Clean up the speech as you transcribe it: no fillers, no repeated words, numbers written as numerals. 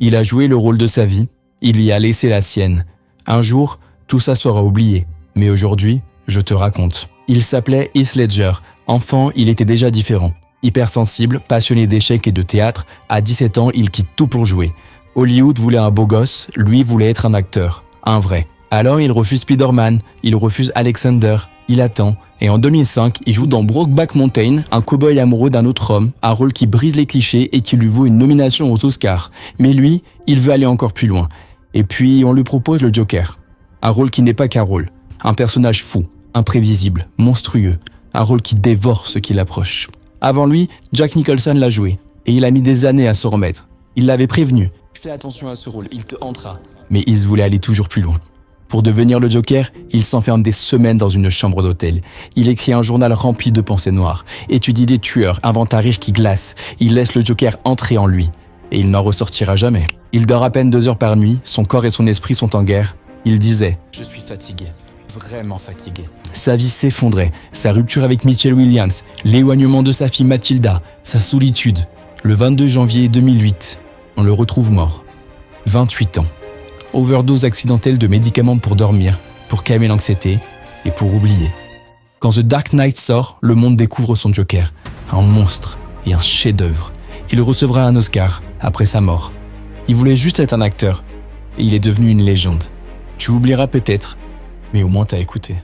Il a joué le rôle de sa vie, il y a laissé la sienne. Un jour, tout ça sera oublié, mais aujourd'hui, je te raconte. Il s'appelait Heath Ledger. Enfant, il était déjà différent. Hypersensible, passionné d'échecs et de théâtre, à 17 ans, il quitte tout pour jouer. Hollywood voulait un beau gosse, lui voulait être un acteur, un vrai. Alors il refuse Spider-Man, il refuse Alexander, il attend, et en 2005, il joue dans Brokeback Mountain, un cow-boy amoureux d'un autre homme, un rôle qui brise les clichés et qui lui vaut une nomination aux Oscars. Mais lui, il veut aller encore plus loin. Et puis on lui propose le Joker. Un rôle qui n'est pas qu'un rôle, un personnage fou, imprévisible, monstrueux, un rôle qui dévore ceux qui l'approchent. Avant lui, Jack Nicholson l'a joué, et il a mis des années à se remettre. Il l'avait prévenu. Fais attention à ce rôle, il te hantera. Mais Heath voulait aller toujours plus loin. Pour devenir le Joker, il s'enferme des semaines dans une chambre d'hôtel. Il écrit un journal rempli de pensées noires, étudie des tueurs, invente un rire qui glace. Il laisse le Joker entrer en lui. Et il n'en ressortira jamais. Il dort à peine 2 heures par nuit, son corps et son esprit sont en guerre. Il disait « Je suis fatigué, vraiment fatigué ». Sa vie s'effondrait, sa rupture avec Michelle Williams, l'éloignement de sa fille Mathilda, sa solitude. Le 22 janvier 2008, on le retrouve mort. 28 ans. Overdose accidentelle de médicaments pour dormir, pour calmer l'anxiété et pour oublier. Quand The Dark Knight sort, le monde découvre son Joker, un monstre et un chef-d'œuvre. Il recevra un Oscar après sa mort. Il voulait juste être un acteur et il est devenu une légende. Tu oublieras peut-être, mais au moins t'as écouté.